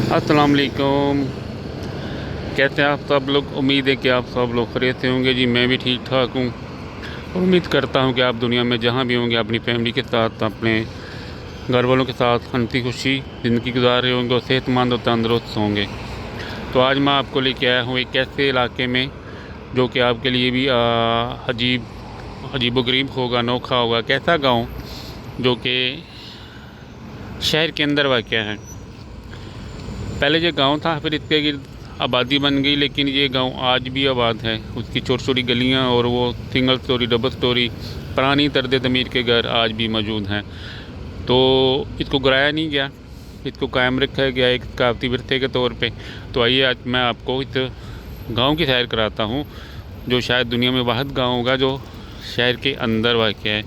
अस्सलाम वालेकुम। कैसे हैं आप सब लोग? उम्मीद है कि आप सब लोग खैरियत से होंगे। जी मैं भी ठीक ठाक हूँ और उम्मीद करता हूँ कि आप दुनिया में जहाँ भी होंगे अपनी फैमिली के साथ, अपने घर वालों के साथ हंसी खुशी ज़िंदगी गुजार रहे होंगे और सेहतमंद और तंदुरुस्त होंगे। तो आज मैं आपको लेके आया हूँ एक ऐसे इलाके में जो कि आपके लिए भी अजीबोगरीब होगा, अनोखा होगा। कैसा गाँव जो कि शहर के अंदर वाक़या है। पहले ये गांव था, फिर इसके गिर्द आबादी बन गई, लेकिन ये गांव आज भी आबाद है। उसकी छोटी छोटी गलियां और वो सिंगल स्टोरी, डबल स्टोरी पुरानी तर्द तमीर के घर आज भी मौजूद हैं। तो इसको गिराया नहीं गया, इसको कायम रखा गया एक सकाफती विरसे के तौर पे। तो आइए आज मैं आपको इस गांव की सैर कराता हूँ जो शायद दुनिया में वाहिद गाँव होगा जो शहर के अंदर वाक़ है।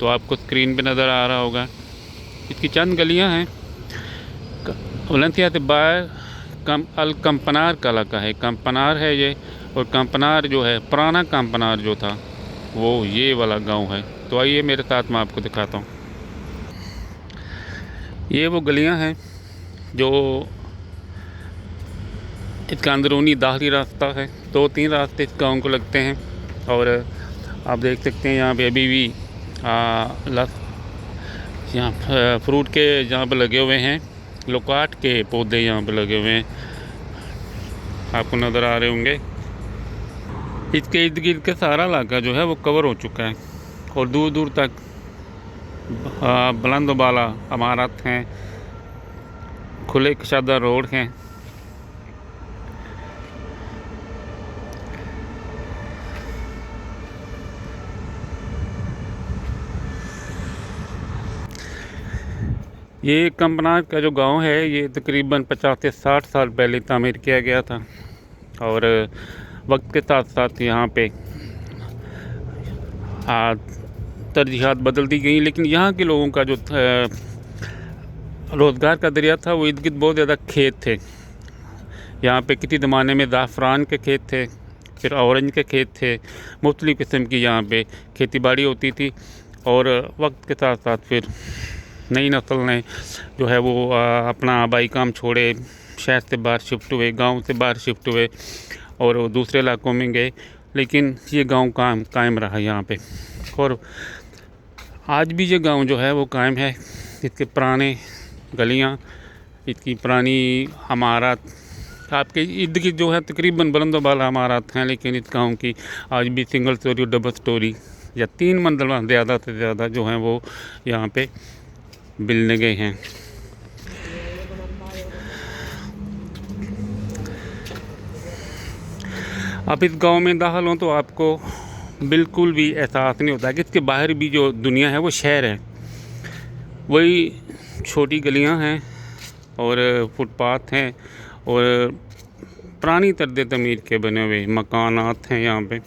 तो आपको स्क्रीन पर नज़र आ रहा होगा, इसकी चंद गलियाँ हैं। वलेंसिया से बाहर अल कंपनार का इलाका है, कंपनार है ये। और कंपनार जो है, पुराना कंपनार जो था वो ये वाला गांव है। तो आइए मेरे साथ मैं आपको दिखाता हूँ। ये वो गलियां हैं जो इसका अंदरूनी दाखिली रास्ता है। दो तीन रास्ते इस गाँव को लगते हैं और आप देख सकते हैं यहाँ पे अभी भी यहाँ फ्रूट के जहाँ पर लगे हुए हैं, लोकाट के पौधे यहाँ पे लगे हुए हैं, आपको नज़र आ रहे होंगे। इसके इर्द गिर्द का सारा इलाका जो है वो कवर हो चुका है और दूर दूर तक बुलंद बाला इमारत हैं, खुले कशादा रोड हैं। ये कंपनार का जो गांव है ये तकरीबन 50 से 60 साल पहले तामीर किया गया था और वक्त के साथ साथ यहाँ पे तरजीहात बदलती गई। लेकिन यहाँ के लोगों का जो रोज़गार का दरिया था वो इर्द गिर्द बहुत ज़्यादा खेत थे। यहाँ पे किसी ज़माने में ज़ाफ़रान के खेत थे, फिर ऑरेंज के खेत थे, मुख्तलिफ़ किस्म की यहाँ पे खेती बाड़ी होती थी। और वक्त के साथ साथ फिर नई नस्ल ने जो है वो अपना आबाई काम छोड़े, शहर से बाहर शिफ्ट हुए, गांव से बाहर शिफ्ट हुए और वो दूसरे इलाकों में गए। लेकिन ये गांव कायम रहा यहाँ पे और आज भी ये गांव जो है वो कायम है। इसके पुराने गलियाँ, इसकी पुरानी इमारत, आपके इर्द गिर्द जो है तकरीबन बुलंद बाला इमारत हैं। लेकिन इस गाँव की आज भी सिंगल स्टोरी, डबल स्टोरी या 3 मंजिला ज़्यादा से ज़्यादा जो हैं वो यहाँ पे बिल्डिंगें हैं। आप इस गांव में दाखिल हों तो आपको बिल्कुल भी एहसास नहीं होता कि इसके बाहर भी जो दुनिया है वो शहर है। वही छोटी गलियां हैं और फुटपाथ हैं और पुरानी तर्ज तमीर के बने हुए मकानात हैं यहाँ पे।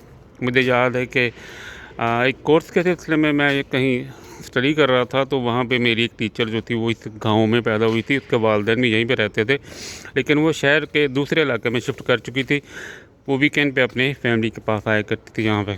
मुझे याद है कि एक कोर्स के सिलसिले में मैं कहीं स्टडी कर रहा था, तो वहाँ पे मेरी एक टीचर जो थी वो इस गांव में पैदा हुई थी, उसके वालिदैन भी यहीं पे रहते थे, लेकिन वो शहर के दूसरे इलाके में शिफ्ट कर चुकी थी। वो वीकेंड पे अपने फैमिली के पास आया करती थी यहाँ पे।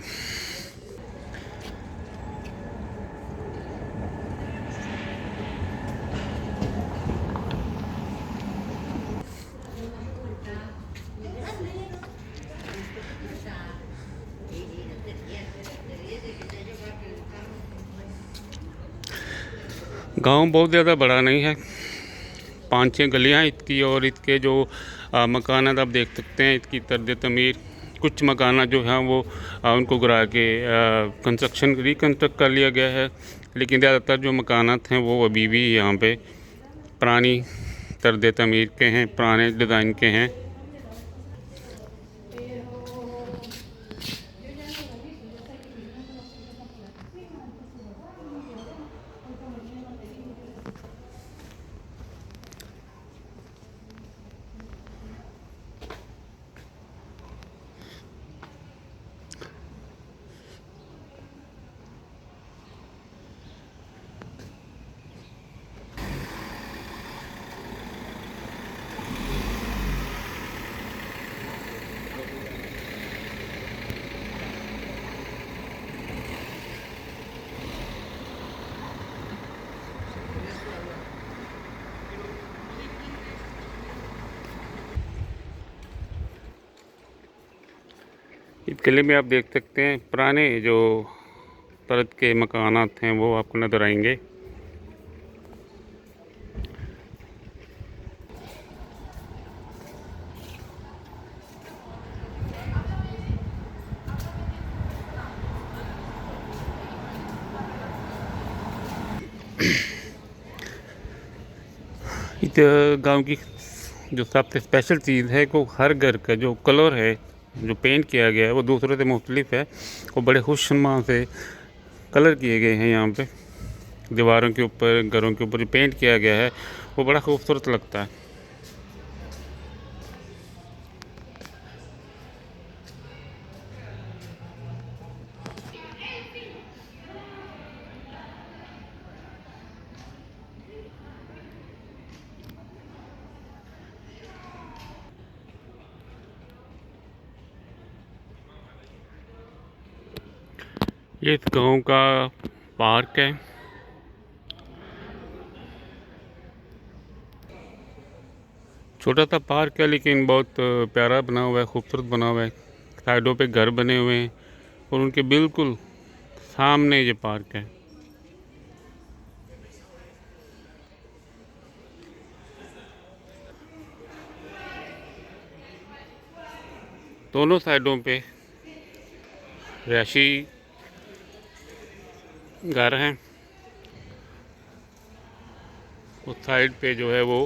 गांव बहुत ज़्यादा बड़ा नहीं है, 5-6 गलियाँ इसकी और इसके जो मकानात आप देख सकते हैं, इसकी तर्ज तमीर। कुछ मकानात जो हैं वो उनको गिरा के रिकन्स्ट्रक्ट कर लिया गया है, लेकिन ज़्यादातर जो मकानात हैं वो अभी भी यहाँ पे पुरानी तर्ज तमीर के हैं, पुराने डिज़ाइन के हैं। इस गली में आप देख सकते हैं पुराने जो तरह के मकानात हैं वो आपको नज़र आएंगे। इस गांव की जो सबसे स्पेशल चीज़ है वो हर घर का जो कलर है, जो पेंट किया गया है वो दूसरों से मुख्तलिफ है। वो बड़े खुशनुमा से कलर किए गए हैं। यहाँ पे दीवारों के ऊपर, घरों के ऊपर जो पेंट किया गया है वो बड़ा खूबसूरत लगता है। ये इस गांव का पार्क है। छोटा सा पार्क है लेकिन बहुत प्यारा बना हुआ है, खूबसूरत बना हुआ है। साइडों पे घर बने हुए हैं और उनके बिल्कुल सामने ये पार्क है। दोनों साइडों पे रिहायशी घर हैं। उस साइड पे जो है वो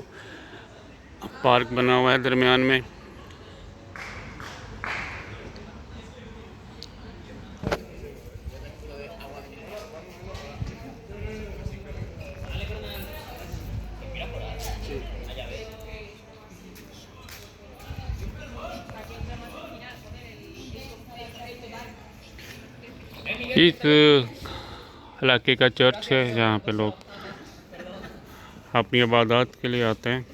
पार्क बना हुआ है दरमियान में। इस इलाके का चर्च है जहाँ पे लोग अपनी इबादत के लिए आते हैं।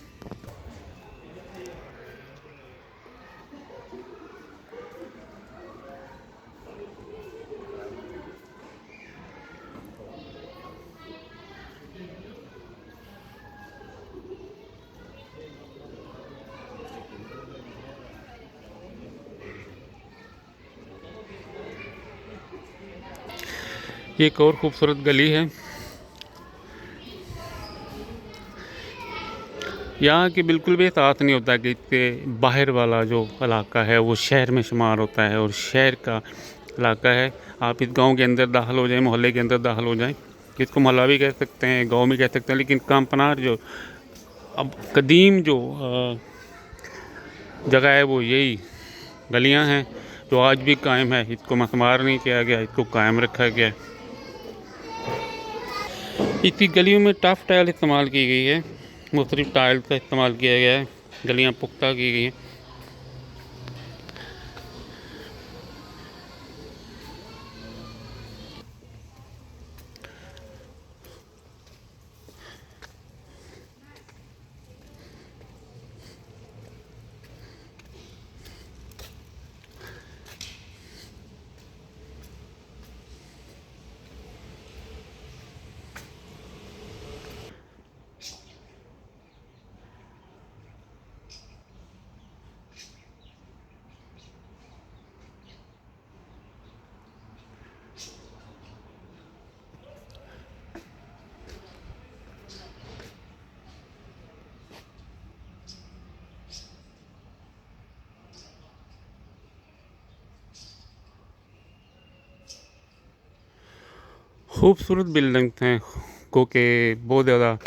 ये एक और खूबसूरत गली है। यहाँ की बिल्कुल भी एहसास नहीं होता कि इसके बाहर वाला जो इलाका है वो शहर में शुमार होता है और शहर का इलाका है। आप इस गांव के अंदर दाखिल हो जाएं, मोहल्ले के अंदर दाखिल हो जाएं, इसको मोहल्ला भी कह सकते हैं, गांव भी कह सकते हैं, लेकिन कामपनार जो अब कदीम जो जगह है वो यही गलियां हैं जो आज भी कायम है। इसको मसमार नहीं किया गया, इसको कायम रखा गया। इसी गलियों में टफ टाइल इस्तेमाल की गई है, मुख्तलिफ टाइल का इस्तेमाल किया गया है, गलियां पुख्ता की गई हैं। खूबसूरत बिल्डिंग्स हैं को के बहुत ज़्यादा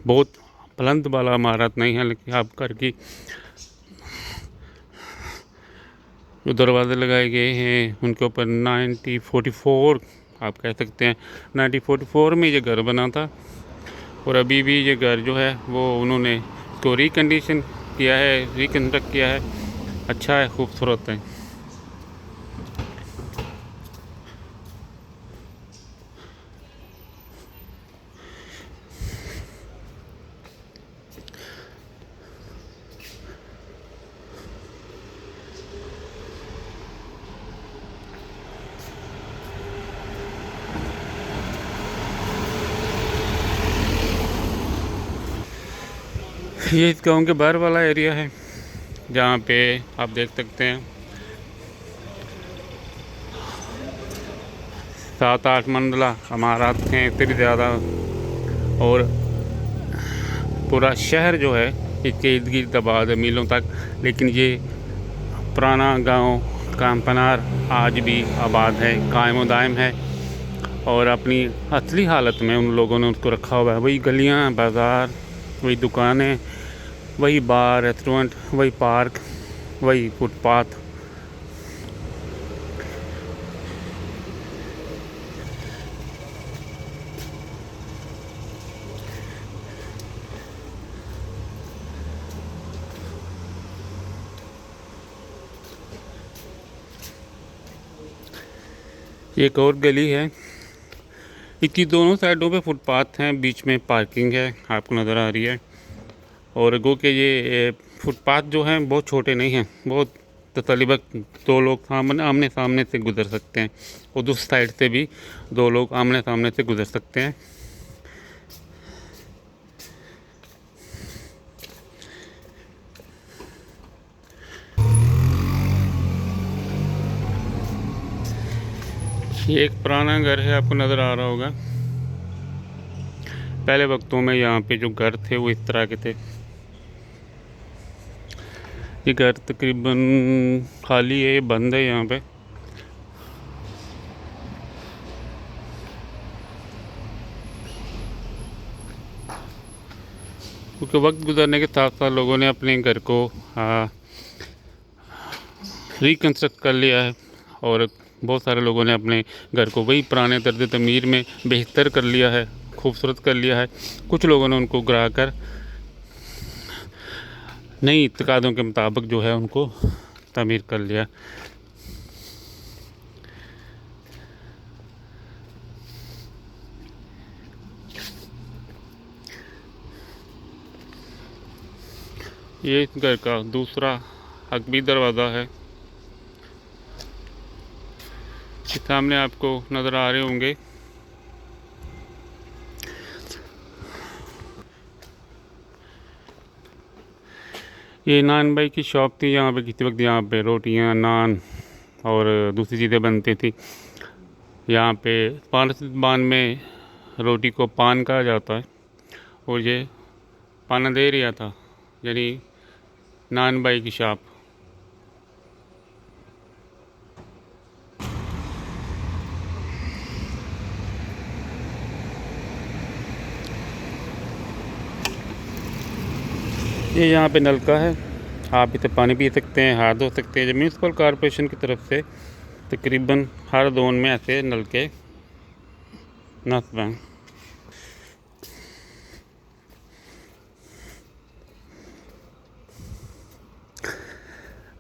बहुत बुलंद वाला इमारत नहीं है, लेकिन आप घर की जो दरवाज़े लगाए गए हैं उनके ऊपर 1944 आप कह सकते हैं 1944 में ये घर बना था। और अभी भी ये घर जो है वो उन्होंने इसको रिकंडीशन किया है, रिकंस्ट्रक्ट किया है। अच्छा है, खूबसूरत है। ये इस गांव के बाहर वाला एरिया है जहाँ पे आप देख सकते हैं 7-8 मंजिला इमारत हैं, इससे भी ज़्यादा। और पूरा शहर जो है इसके इर्द गिर्द आबाद है मीलों तक। लेकिन ये पुराना गांव कामपनार आज भी आबाद है, कायम दायम है और अपनी असली हालत में उन लोगों ने उसको रखा हुआ है। वही गलियां, बाज़ार, वही दुकानें, वही बार, रेस्टोरेंट, वही पार्क, वही फुटपाथ। एक और गली है, इसकी दोनों साइडों पे फुटपाथ हैं, बीच में पार्किंग है, आपको नज़र आ रही है। और गो के ये फुटपाथ जो हैं बहुत छोटे नहीं हैं, बहुत तकरीबन 2 लोग आमने सामने से गुज़र सकते हैं और दूसरी साइड से भी 2 लोग आमने सामने से गुज़र सकते हैं। ये एक पुराना घर है, आपको नज़र आ रहा होगा। पहले वक्तों में यहाँ पे जो घर थे वो इस तरह के थे। ये घर तकरीबन खाली है, ये बंद है यहाँ पे। क्योंकि वक्त गुजरने के साथ साथ लोगों ने अपने घर को रिकन्स्ट्रक्ट कर लिया है और बहुत सारे लोगों ने अपने घर को वही पुराने तर्ज तमीर में बेहतर कर लिया है, खूबसूरत कर लिया है। कुछ लोगों ने उनको गिरा कर नई इत्तेकादों के मुताबिक जो है उनको तामीर कर लिया। ये इस घर का दूसरा हकबी दरवाज़ा है, सामने आपको नज़र आ रहे होंगे। ये नान भाई की शॉप थी, यहाँ पे किसी वक्त यहाँ पे रोटियाँ, नान और दूसरी चीज़ें बनती थी। यहाँ पे पान में रोटी को पान कहा जाता है और ये पाना दे रहा था, यानी नान भाई की शॉप। ये यहाँ पे नलका है, आप इसे पानी पी सकते हैं, हाथ धो सकते हैं। जब म्यूनसिपल कॉरपोरेशन की तरफ से तकरीबन हर जोन में ऐसे नलके नस्ब हैं।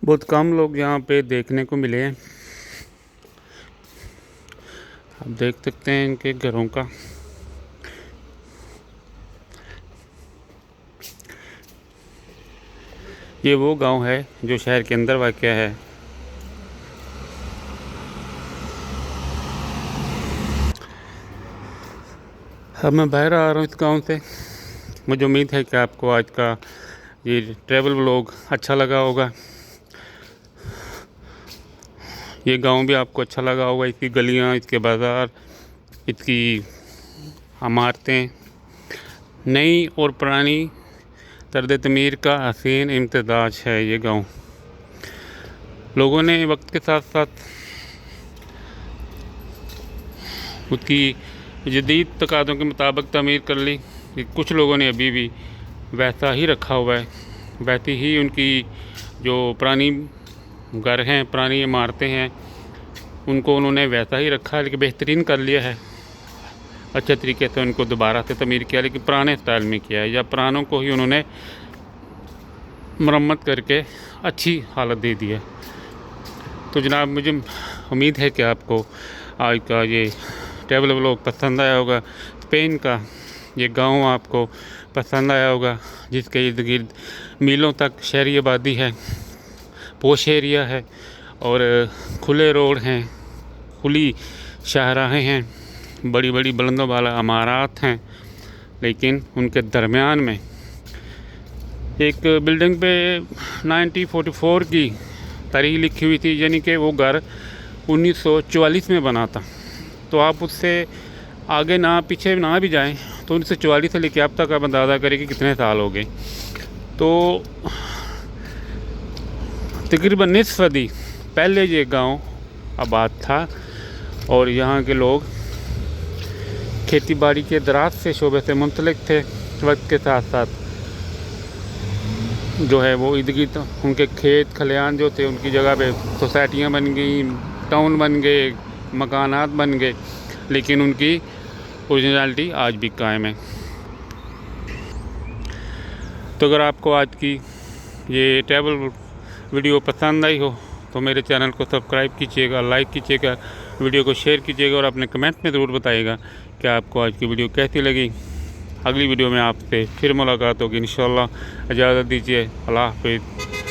बहुत कम लोग यहाँ पे देखने को मिले हैं। आप देख सकते हैं इनके घरों का। ये वो गांव है जो शहर के अंदर वाक़या है। अब मैं बाहर आ रहा हूँ इस गांव से। मुझे उम्मीद है कि आपको आज का ये ट्रैवल व्लॉग अच्छा लगा होगा। ये गांव भी आपको अच्छा लगा होगा, इसकी गलियाँ, इसके बाज़ार, इसकी इमारतें, नई और पुरानी तर्ज तमीर का हसीन इम्तज़ाज है ये गांव। लोगों ने वक्त के साथ साथ उसकी जदीद तकाज़ों के मुताबिक तमीर कर ली। कुछ लोगों ने अभी भी वैसा ही रखा हुआ है, वैसी ही उनकी जो पुरानी घर हैं, पुरानी इमारतें हैं, उनको उन्होंने वैसा ही रखा है, लेकिन बेहतरीन कर लिया है। अच्छे तरीके से उनको दोबारा से तमीर किया, लेकिन पुराने स्टाइल में किया है, या पुरानों को ही उन्होंने मरम्मत करके अच्छी हालत दे दी है। तो जनाब, मुझे उम्मीद है कि आपको आज का ये ट्रैवल व्लॉग पसंद आया होगा। स्पेन का ये गांव आपको पसंद आया होगा, जिसके इर्द गिर्द मीलों तक शहरी आबादी है, पोश एरिया है और खुले रोड हैं, खुली शाहराहें हैं, बड़ी बड़ी बुलंदों वाला इमारत हैं। लेकिन उनके दरमियान में एक बिल्डिंग पे 1944 की तारीख लिखी हुई थी, यानी कि वो घर 1944 में बना था। तो आप उससे आगे ना पीछे ना भी जाएं तो 1944 से लेकर अब तक आप अंदाज़ा करें कि कितने साल हो गए। तो तकरीबन निस्फ सदी पहले ये गांव आबाद था और यहाँ के लोग खेती बाड़ी के ज़राअत से शोबे से मुंसलिक थे। वक्त के साथ साथ जो है वो इर्द गिर्द उनके खेत खलिहान जो थे उनकी जगह पे सोसाइटियाँ बन गई, टाउन बन गए, मकानात बन गए, लेकिन उनकी ओरिजिनलिटी आज भी कायम है। तो अगर आपको आज की ये ट्रैवल वीडियो पसंद आई हो तो मेरे चैनल को सब्सक्राइब कीजिएगा, लाइक कीजिएगा, वीडियो को शेयर कीजिएगा और अपने कमेंट में ज़रूर बताइएगा कि आपको आज की वीडियो कैसी लगी। अगली वीडियो में आपसे फिर मुलाकात होगी इंशाअल्लाह। इजाज़त दीजिए। अल्लाह हाफ़िज़।